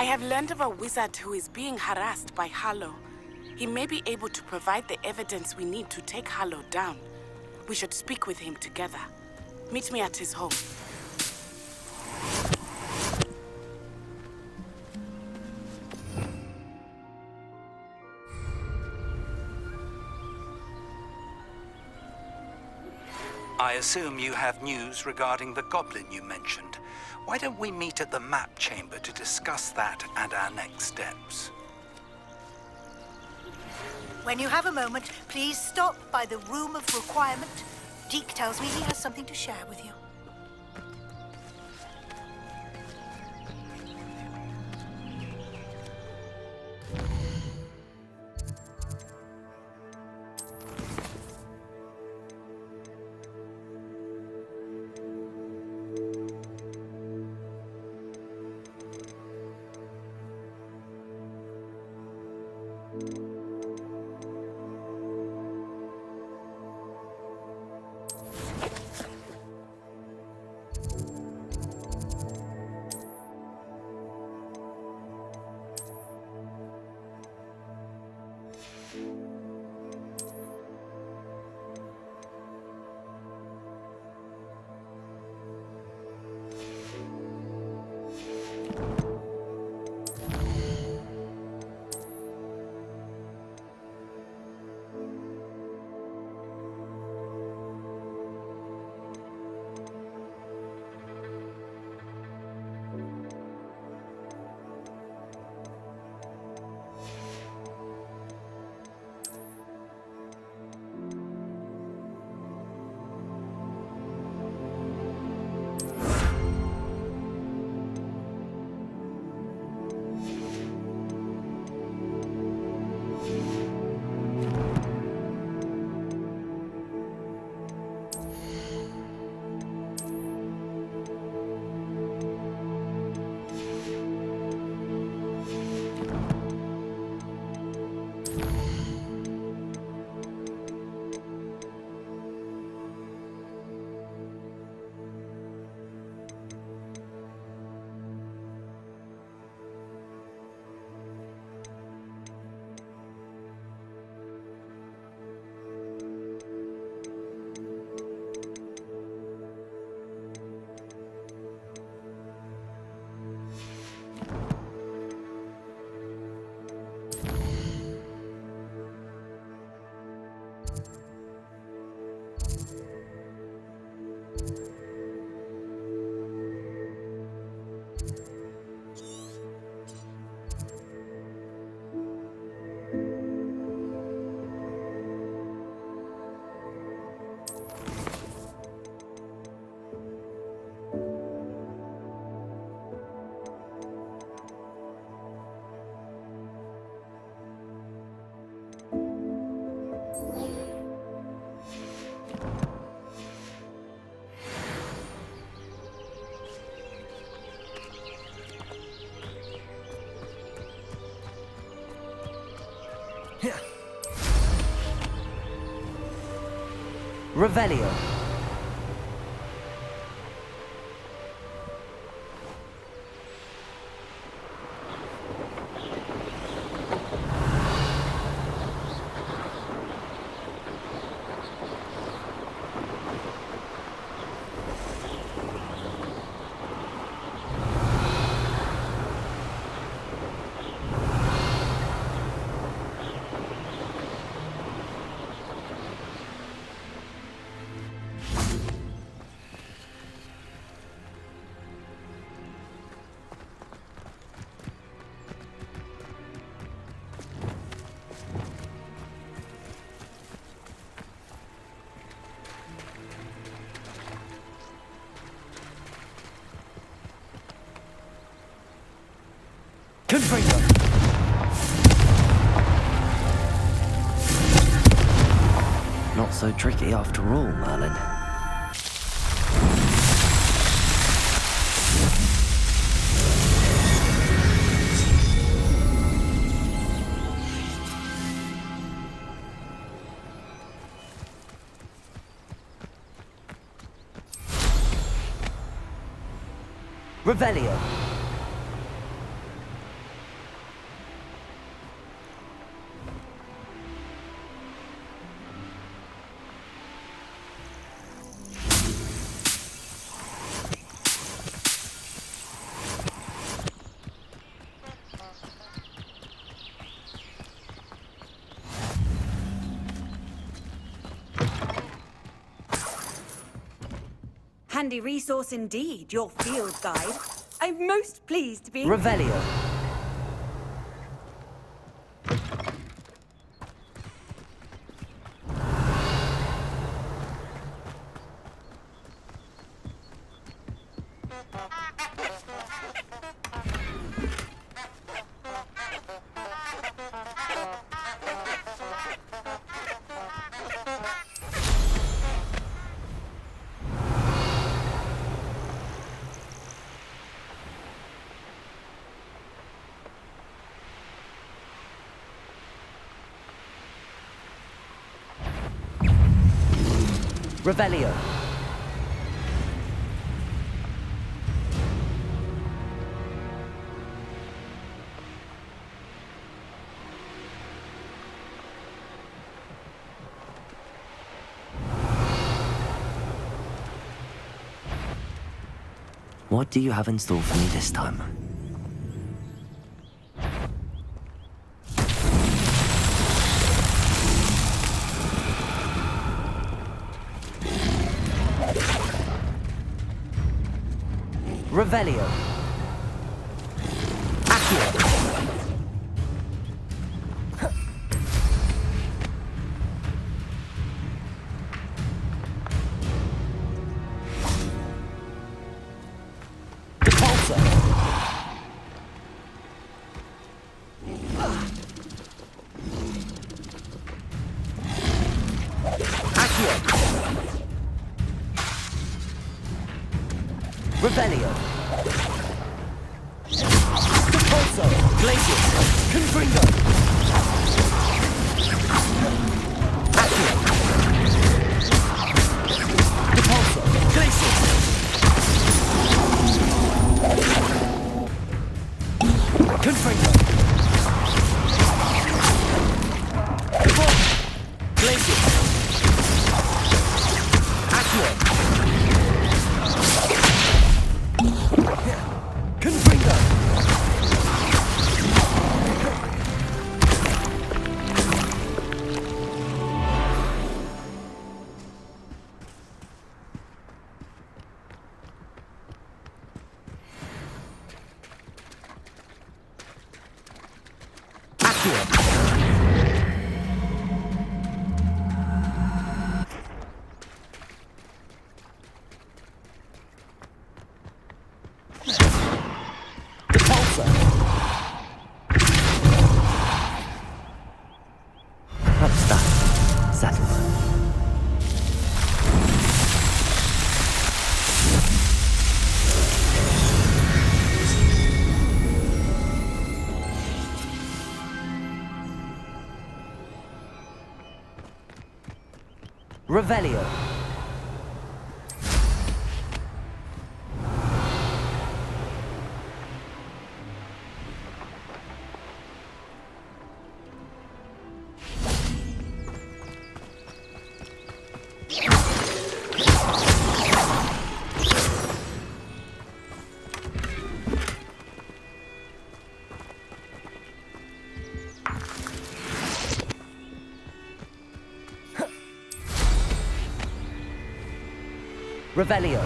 I have learned of a wizard who is being harassed by Harlow. He may be able to provide the evidence we need to take Harlow down. We should speak with him together. Meet me at his home. I assume you have news regarding the goblin you mentioned. Why don't we meet at the map chamber to discuss that and our next steps? When you have a moment, please stop by the Room of Requirement. Deke tells me he has something to share with you. Revelio. Confringo. Not so tricky after all, Merlin. Revelio. handy resource indeed, your field guide. I'm most pleased to be... Revelio. Revelio. What do you have in store for me this time? Revelio. Accio. Repulsor. Accio. Revelio. Repulsor. Glacius. Confringo. Accio. Repulsor. Glacius. Confringo. Glacius. Accio. Confringo. Repulsor. What's that? Settle. Revelio. Revelio.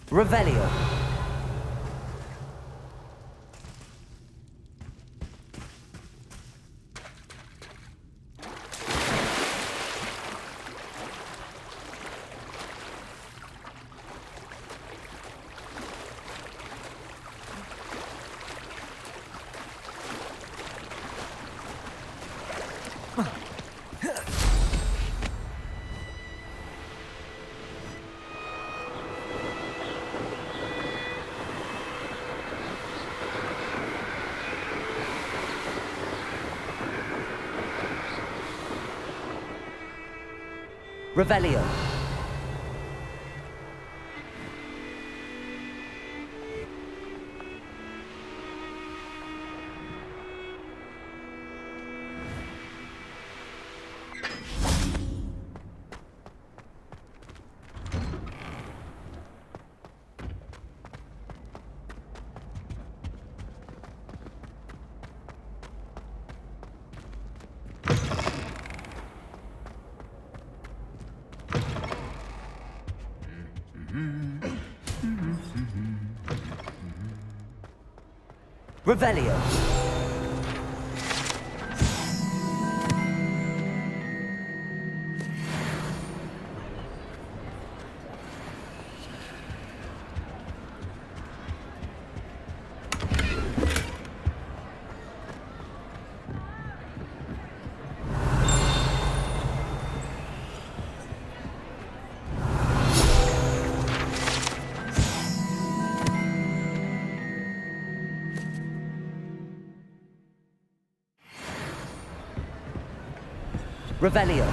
Revelio. Revelio. Revelio. Revelio.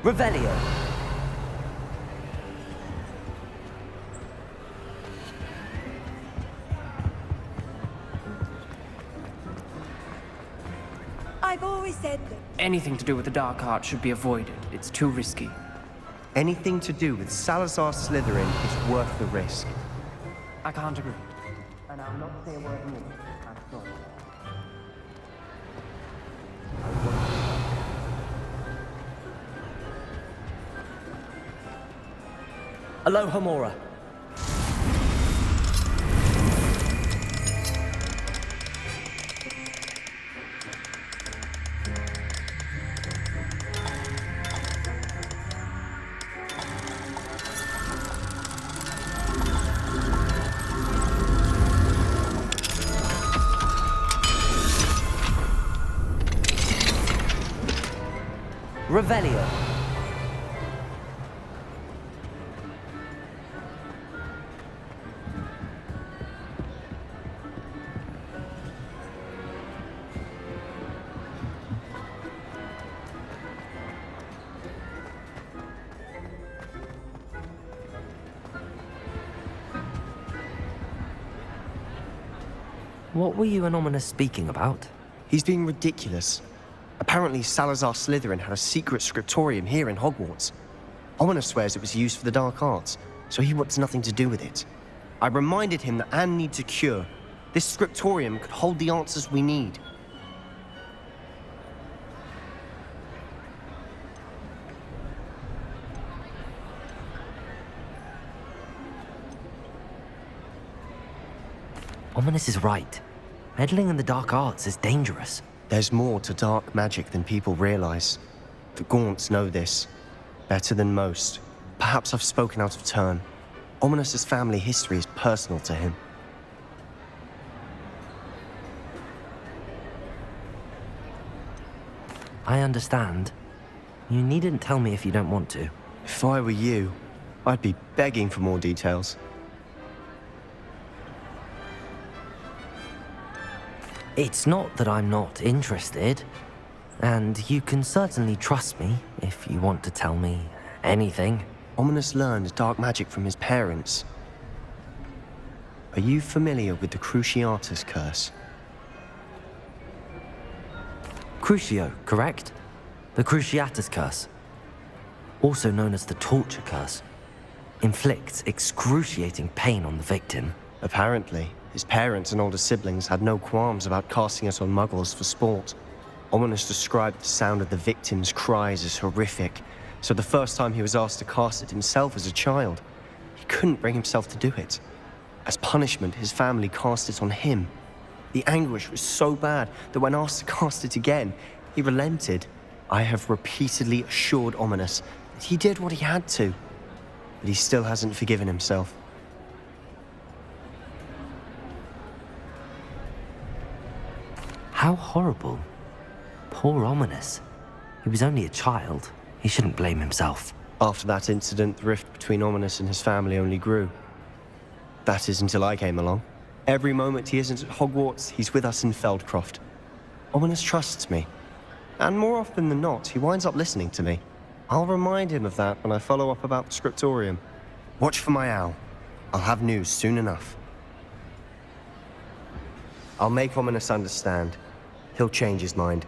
Revelio. I've always said that. Anything to do with the dark art should be avoided. It's too risky. Anything to do with Salazar Slytherin is worth the risk. I can't agree. And I'll not say a word more. That's all. Aloha Mora. Revelio. What were you and Ominous speaking about? He's being ridiculous. Apparently, Salazar Slytherin had a secret scriptorium here in Hogwarts. Ominous swears it was used for the dark arts, so he wants nothing to do with it. I reminded him that Anne needs a cure. This scriptorium could hold the answers we need. Ominous is right. Meddling in the dark arts is dangerous. There's more to dark magic than people realize. The Gaunts know this. Better than most. Perhaps I've spoken out of turn. Ominous's family history is personal to him. I understand. You needn't tell me if you don't want to. If I were you, I'd be begging for more details. It's not that I'm not interested. And you can certainly trust me if you want to tell me anything. Ominous learned dark magic from his parents. Are you familiar with the Cruciatus curse? Crucio, correct? The Cruciatus curse. Also known as the torture curse. Inflicts excruciating pain on the victim. Apparently, his parents and older siblings had no qualms about casting it on muggles for sport. Ominous described the sound of the victim's cries as horrific, so the first time he was asked to cast it himself as a child, he couldn't bring himself to do it. As punishment, his family cast it on him. The anguish was so bad that when asked to cast it again, he relented. I have repeatedly assured Ominous that he did what he had to, but he still hasn't forgiven himself. How horrible. Poor Ominous. He was only a child. He shouldn't blame himself. After that incident, the rift between Ominous and his family only grew. That is until I came along. Every moment he isn't at Hogwarts, he's with us in Feldcroft. Ominous trusts me. And more often than not, he winds up listening to me. I'll remind him of that when I follow up about the scriptorium. Watch for my owl. I'll have news soon enough. I'll make Ominous understand. He'll change his mind.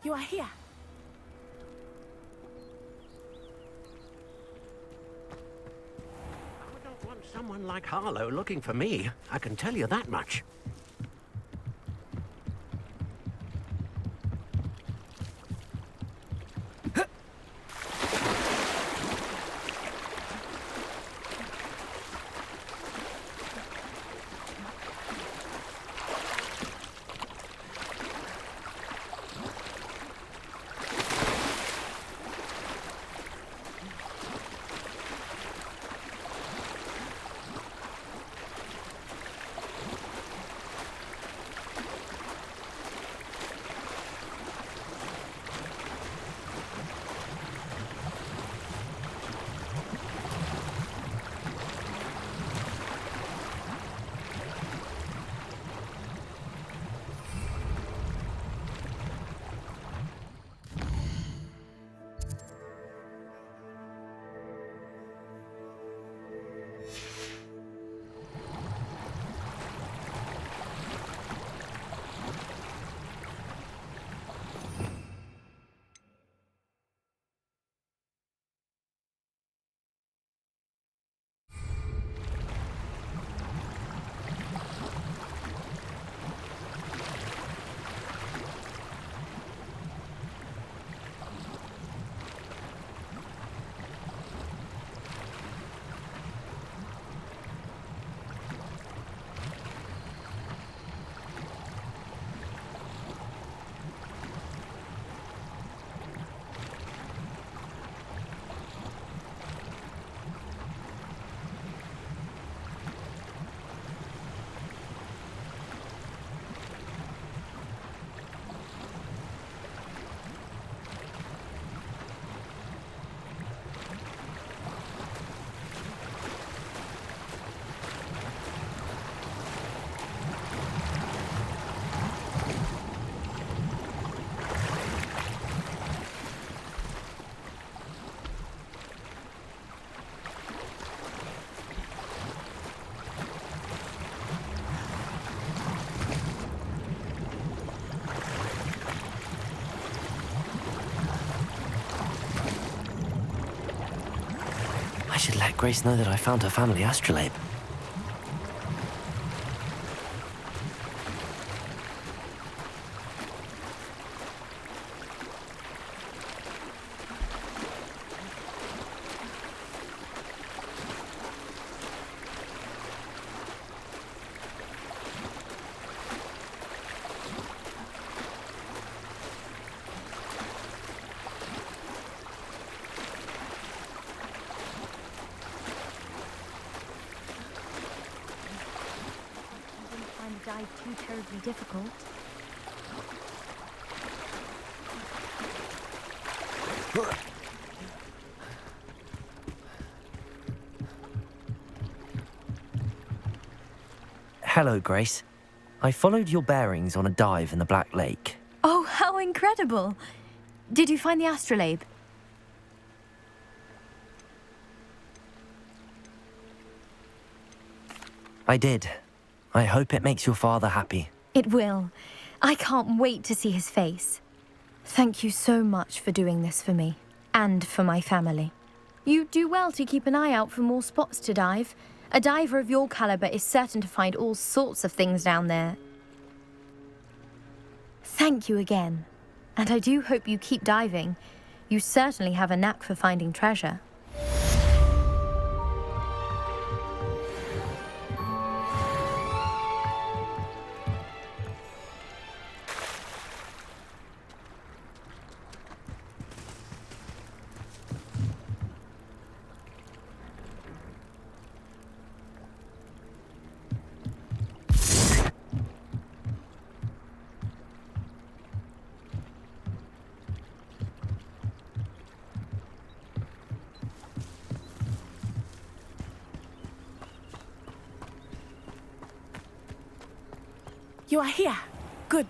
You are here. I don't want someone like Harlow looking for me. I can tell you that much. I should let Grace know that I found her family astrolabe. dive too terribly difficult. Hello, Grace. I followed your bearings on a dive in the Black Lake. Oh, how incredible! Did you find the astrolabe? I did. I hope it makes your father happy. It will. I can't wait to see his face. Thank you so much for doing this for me, and for my family. You do well to keep an eye out for more spots to dive. A diver of your caliber is certain to find all sorts of things down there. Thank you again. And I do hope you keep diving. You certainly have a knack for finding treasure. You are here. Good.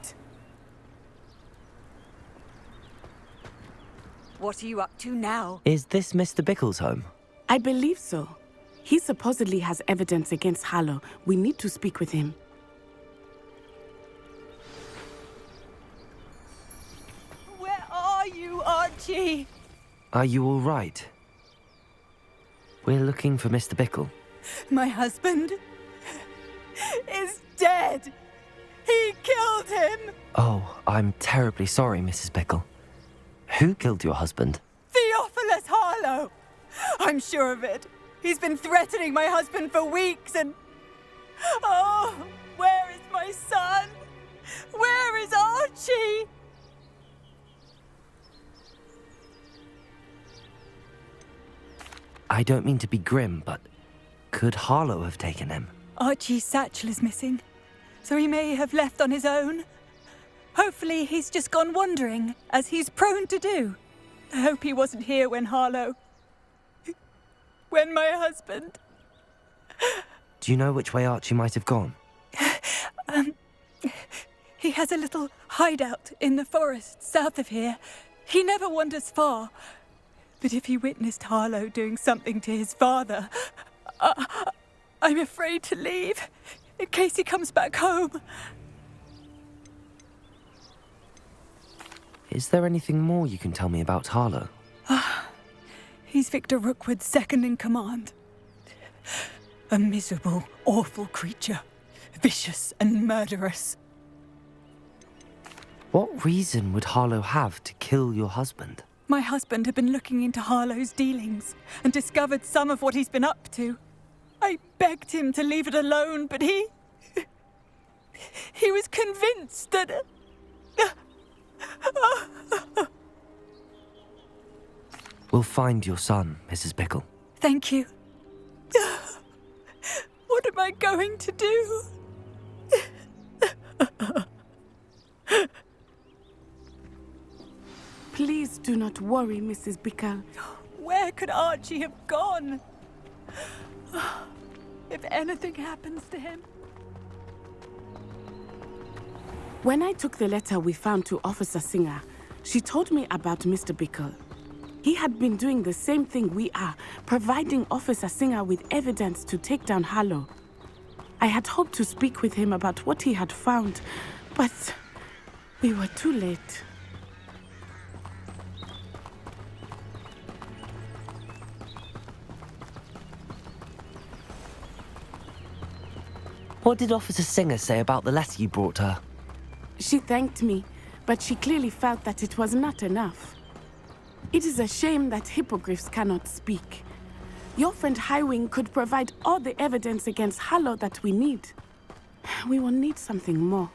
What are you up to now? Is this Mr. Bickle's home? I believe so. He supposedly has evidence against Harlow. We need to speak with him. Where are you, Archie? Are you all right? We're looking for Mr. Bickle. My husband is dead. He killed him. Oh, I'm terribly sorry, Mrs. Bickle. Who killed your husband? Theophilus Harlow. I'm sure of it. He's been threatening my husband for weeks and... Oh, where is my son? Where is Archie? I don't mean to be grim, but could Harlow have taken him? Archie's satchel is missing, so he may have left on his own. Hopefully he's just gone wandering, as he's prone to do. I hope he wasn't here when Harlow... when my husband... Do you know which way Archie might have gone? He has a little hideout in the forest south of here. He never wanders far. But if he witnessed Harlow doing something to his father, I'm afraid to leave, in case he comes back home. Is there anything more you can tell me about Harlow? He's Victor Rookwood's second in command. A miserable, awful creature. Vicious and murderous. What reason would Harlow have to kill your husband? My husband had been looking into Harlow's dealings and discovered some of what he's been up to. I begged him to leave it alone, but he was convinced that... We'll find your son, Mrs. Bickle. Thank you. What am I going to do? Please do not worry, Mrs. Bickle. Where could Archie have gone? If anything happens to him... When I took the letter we found to Officer Singer, she told me about Mr. Bickle. He had been doing the same thing we are, providing Officer Singer with evidence to take down Harlow. I had hoped to speak with him about what he had found, but we were too late. What did Officer Singer say about the letter you brought her? She thanked me, but she clearly felt that it was not enough. It is a shame that hippogriffs cannot speak. Your friend Highwing could provide all the evidence against Harlow that we need. We will need something more.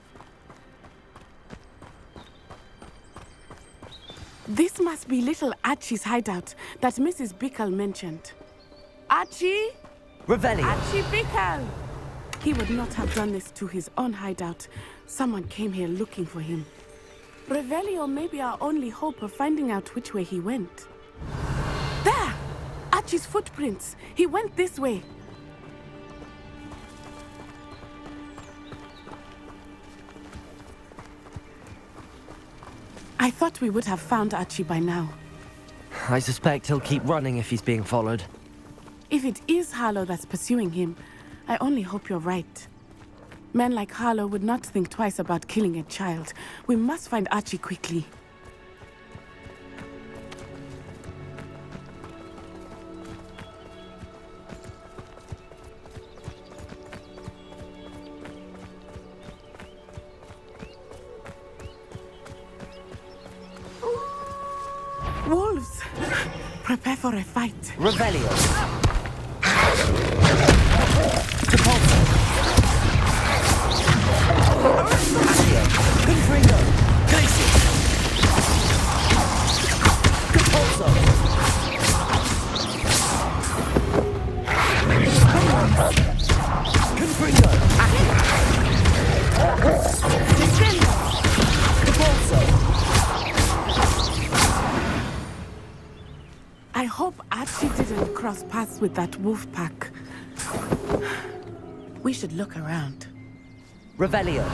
This must be little Archie's hideout that Mrs. Bickle mentioned. Archie? Revelio. Archie Bickle! He would not have done this to his own hideout. Someone came here looking for him. Revelio may be our only hope of finding out which way he went. There! Archie's footprints. He went this way. I thought we would have found Archie by now. I suspect he'll keep running if he's being followed. If it is Harlow that's pursuing him, I only hope you're right. Men like Harlow would not think twice about killing a child. We must find Archie quickly. Wolves! Prepare for a fight. Revelio! Confringo! Glacier! Capulso! Confringo! Descendo! Capulso! I hope Archie didn't cross paths with that wolf pack. We should look around. Revelio!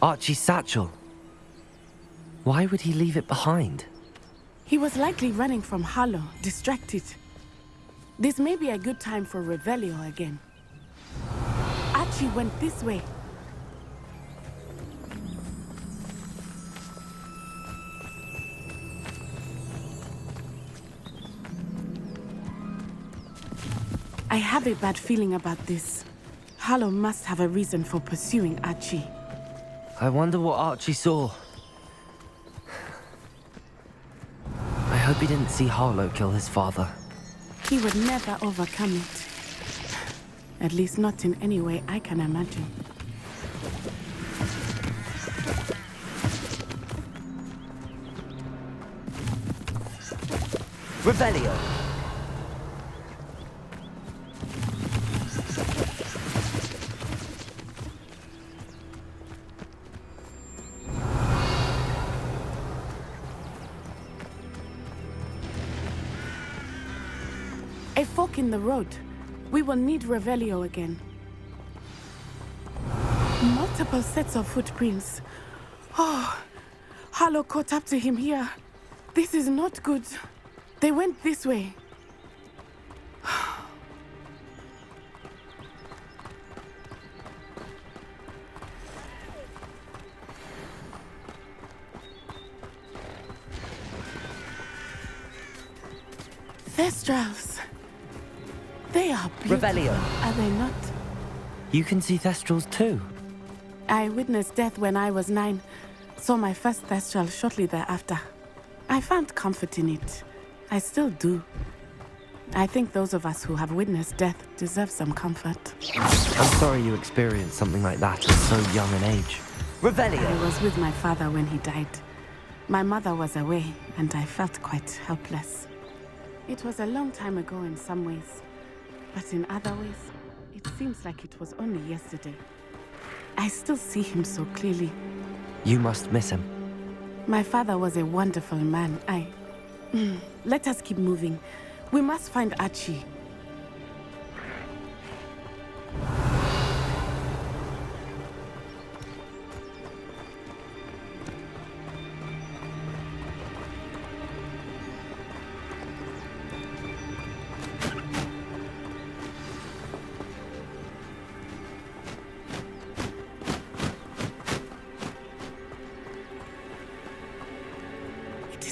Archie's satchel. Why would he leave it behind? He was likely running from Harlow, distracted. This may be a good time for Revelio again. Archie went this way. I have a bad feeling about this. Harlow must have a reason for pursuing Archie. I wonder what Archie saw. I hope he didn't see Harlow kill his father. He would never overcome it. At least not in any way I can imagine. Revelio! A fork in the road. We will need Revelio again. Multiple sets of footprints. Oh, Harlow caught up to him here. This is not good. They went this way. Thestrals. They are beautiful, Revelio. are they not? You can see Thestrals too. I witnessed death when I was 9. Saw my first Thestral shortly thereafter. I found comfort in it. I still do. I think those of us who have witnessed death deserve some comfort. I'm sorry you experienced something like that at so young an age. Revelio! I was with my father when he died. My mother was away, and I felt quite helpless. It was a long time ago in some ways, but in other ways, it seems like it was only yesterday. I still see him so clearly. You must miss him. My father was a wonderful man. Let us keep moving. We must find Archie.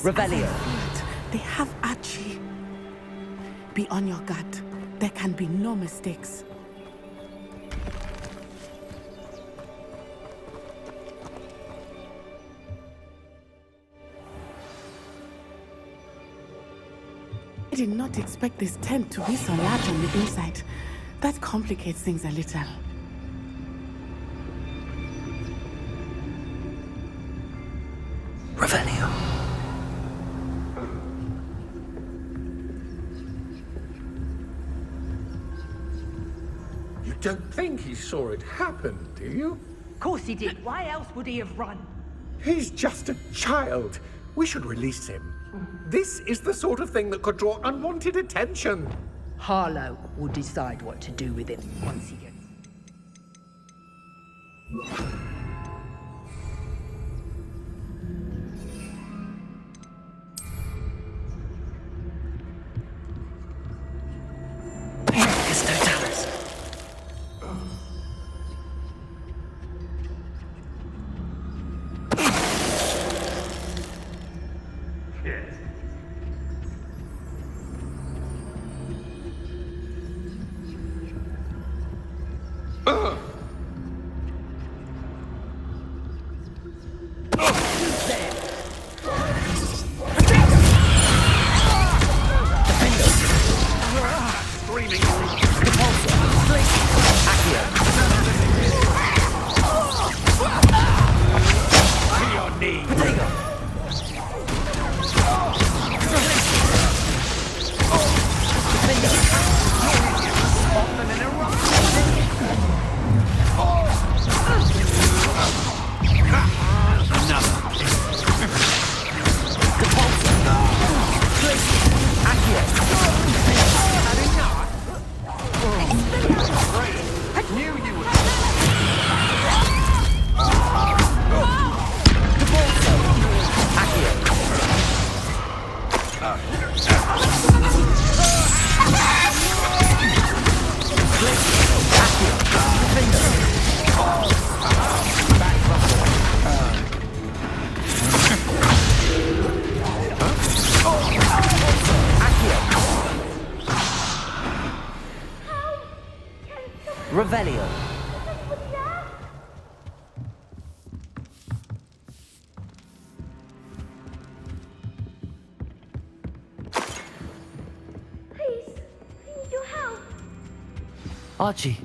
Revelio. They have Archie. Be on your guard. There can be no mistakes. I did not expect this tent to be so large on the inside. That complicates things a little. Revelio. don't think he saw it happen, do you? Of course he did. Why else would he have run? He's just a child. We should release him. This is the sort of thing that could draw unwanted attention. Harlow will decide what to do with him once he gets... Revelio. Please, I need your help. Archie.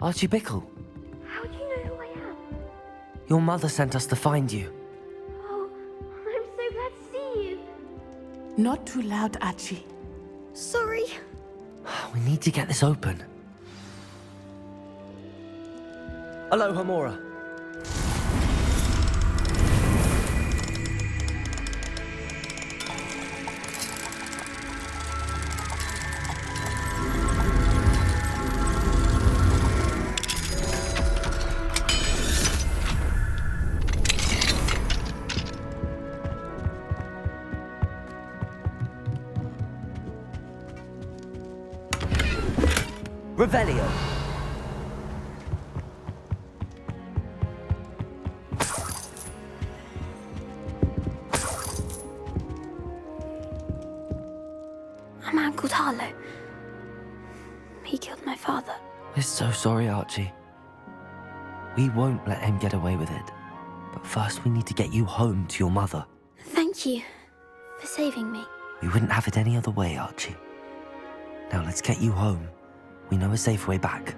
Archie Bickle. How do you know who I am? Your mother sent us to find you. Oh, I'm so glad to see you. Not too loud, Archie. Sorry. We need to get this open. Aloha, Mora. Revelio. A man called Harlow. He killed my father. We're so sorry, Archie. We won't let him get away with it. But first we need to get you home to your mother. Thank you for saving me. We wouldn't have it any other way, Archie. Now let's get you home. We know a safe way back.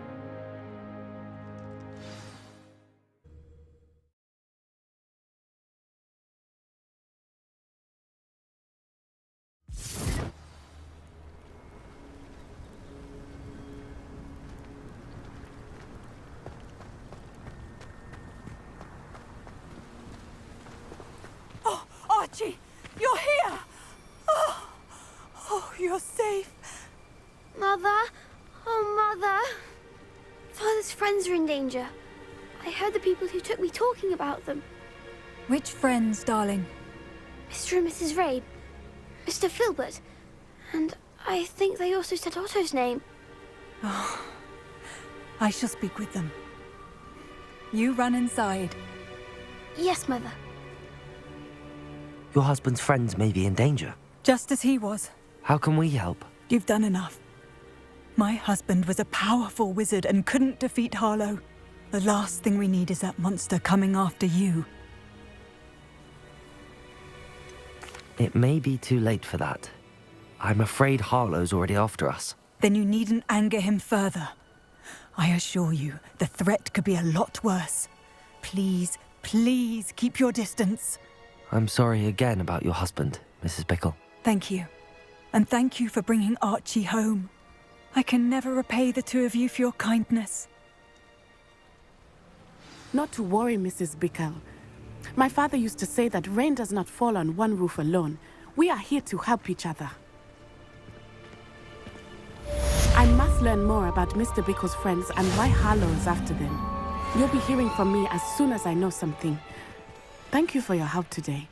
Oh, Archie, you're here! Oh, you're safe. Mother? Oh, Mother. Father's friends are in danger. I heard the people who took me talking about them. Which friends, darling? Mr. and Mrs. Rabe, Mr. Filbert, and I think they also said Otto's name. Oh, I shall speak with them. You run inside. Yes, Mother. Your husband's friends may be in danger. Just as he was. How can we help? You've done enough. My husband was a powerful wizard and couldn't defeat Harlow. The last thing we need is that monster coming after you. It may be too late for that. I'm afraid Harlow's already after us. Then you needn't anger him further. I assure you, the threat could be a lot worse. Please, please keep your distance. I'm sorry again about your husband, Mrs. Bickle. Thank you. And thank you for bringing Archie home. I can never repay the two of you for your kindness. Not to worry, Mrs. Bickle. My father used to say that rain does not fall on one roof alone. We are here to help each other. I must learn more about Mr. Bickle's friends and why Harlow is after them. You'll be hearing from me as soon as I know something. Thank you for your help today.